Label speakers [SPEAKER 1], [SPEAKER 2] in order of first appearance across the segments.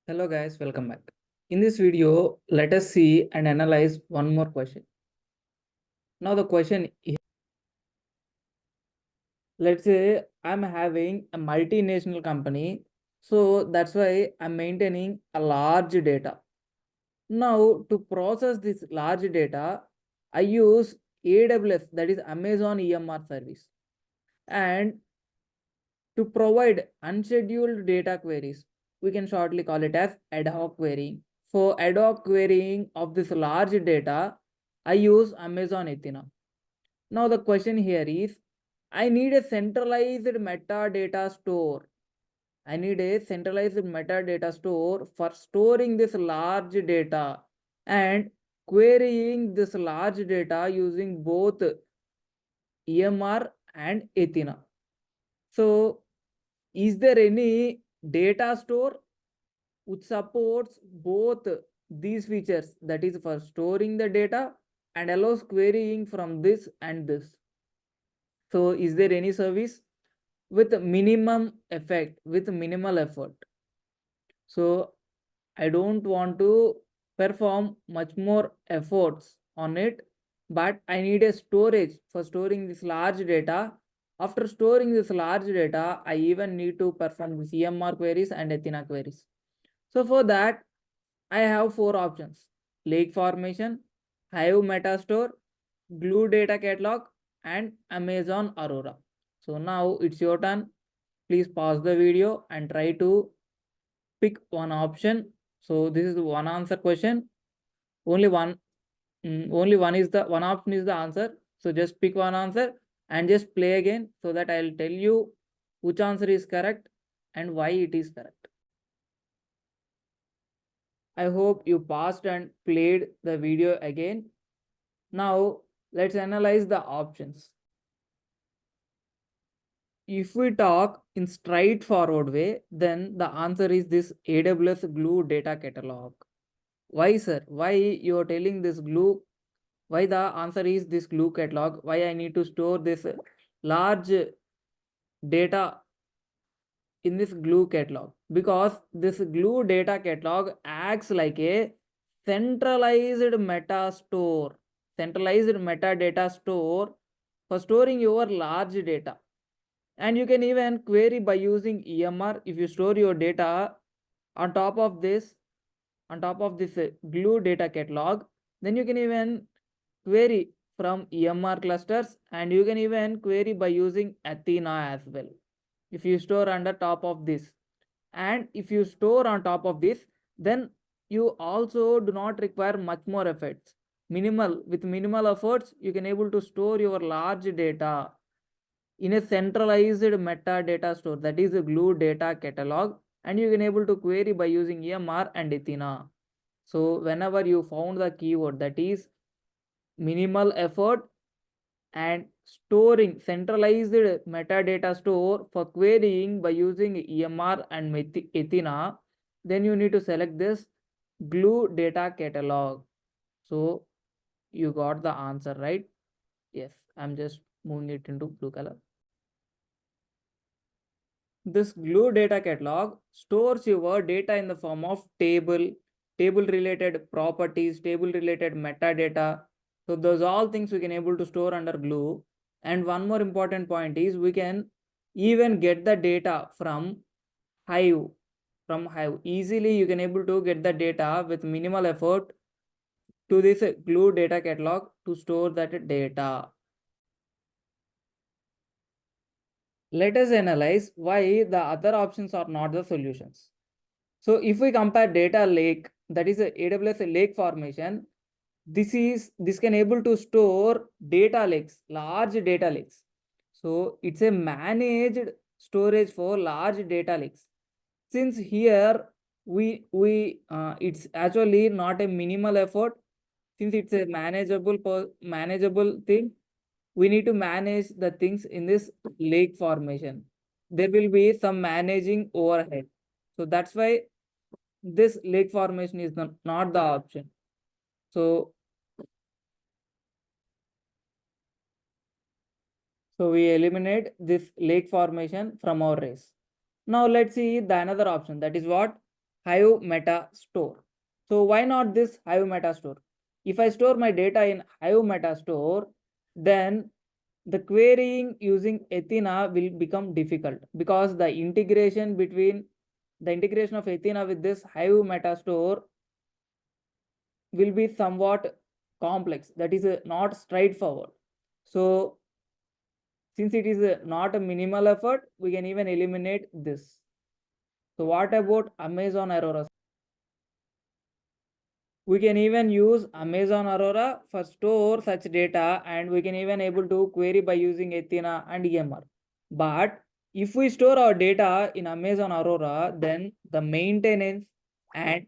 [SPEAKER 1] Hello guys, welcome back. In this video, let us see and analyze one more question. Now the question is, let's say I'm having a multinational company, so that's why I'm maintaining a large data. Now to process this large data, I use AWS, that is Amazon EMR service, and to provide unscheduled data queries, we can shortly call it as ad hoc querying. For ad hoc querying of this large data, I use Amazon Athena. Now the question here is, I need a centralized metadata store. I need a centralized metadata store for storing this large data and querying this large data using both EMR and Athena. So is there any data store which supports both these features, that is for storing the data and allows querying from this and this? So is there any service with minimum effect, with minimal effort? So I don't want to perform much more efforts on it, but I need a storage for storing this large data. After storing this large data, I even need to perform the CMR queries and Athena queries. So for that, I have four options: lake formation, Hive Metastore, Glue Data Catalog, and Amazon Aurora. So now it's your turn. Please pause the video and try to pick one option. So this is one answer question. Only one, only one is the one option is the answer. So just pick one answer and just play again so that I'll tell you which answer is correct and why it is correct. I hope you paused and played the video again. Now let's analyze the options. If we talk in straightforward way, then the answer is this AWS Glue Data Catalog. Why, sir? Why you are telling this glue? Why the answer is this glue catalog? Why I need to store this large data in this glue catalog? Because this glue data catalog acts like a centralized meta store, centralized metadata store for storing your large data. And you can even query by using EMR. If you store your data on top of this, glue data catalog, then you can even query from EMR clusters, and you can even query by using Athena as well. If you store under top of this, and if you store on top of this, then you also do not require much more efforts. With minimal efforts, you can able to store your large data in a centralized metadata store, that is a glue data catalog, and you can able to query by using EMR and Athena. So whenever you found the keyword that is minimal effort and storing, centralized metadata store for querying by using EMR and Athena, then you need to select this glue data catalog. So you got the answer, right? Yes, I'm just moving it into blue color. This glue data catalog stores your data in the form of table related properties, table related metadata. So those all things we can able to store under glue. And one more important point is we can even get the data from Hive. From Hive easily you can able to get the data with minimal effort to this glue data catalog to store that data. Let us analyze why the other options are not the solutions. So if we compare data lake, that is a AWS lake formation, this can able to store data lakes, large data lakes. So it's a managed storage for large data lakes. Since here we it's actually not a minimal effort, since it's a manageable thing, we need to manage the things in this lake formation. There will be some managing overhead. So that's why this lake formation is not the option. So we eliminate this lake formation from our race. Now let's see the another option, that is what? Hive Meta Store. So why not this Hive Meta Store? If I store my data in Hive Meta Store, then the querying using Athena will become difficult because the integration of Athena with this Hive Meta Store will be somewhat complex. That is not straightforward. So since it is not a minimal effort, we can even eliminate this. So what about Amazon Aurora? We can even use Amazon Aurora for store such data, and we can even able to query by using Athena and EMR. But if we store our data in Amazon Aurora, then the maintenance and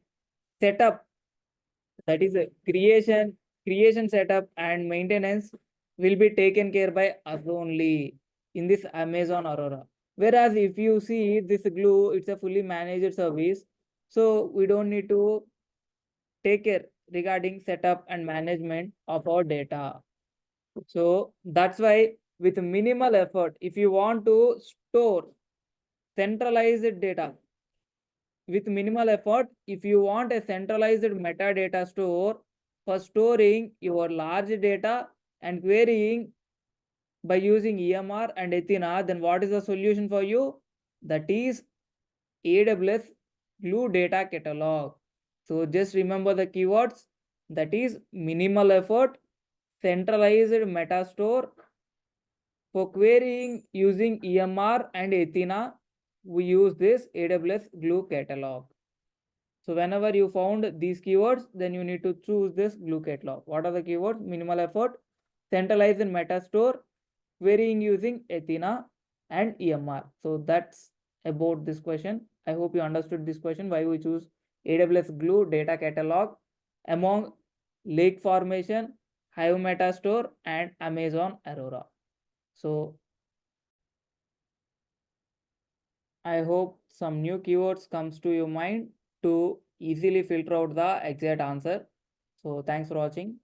[SPEAKER 1] setup, that is a creation setup and maintenance, will be taken care by us only in this Amazon Aurora. Whereas if you see this glue, it's a fully managed service, so we don't need to take care regarding setup and management of our data. So that's why with minimal effort, if you want to store centralized data with minimal effort, if you want a centralized metadata store for storing your large data and querying by using EMR and Athena, then what is the solution for you? That is AWS Glue Data Catalog. So just remember the keywords, that is minimal effort, centralized metastore. For querying using EMR and Athena, we use this AWS Glue Catalog. So whenever you found these keywords, then you need to choose this Glue Catalog. What are the keywords? Minimal effort, centralized metastore, querying using Athena and EMR. So that's about this question. I hope you understood this question, why we choose AWS Glue Data Catalog among Lake Formation, Hive Metastore, and Amazon Aurora. So I hope some new keywords comes to your mind to easily filter out the exact answer. So thanks for watching.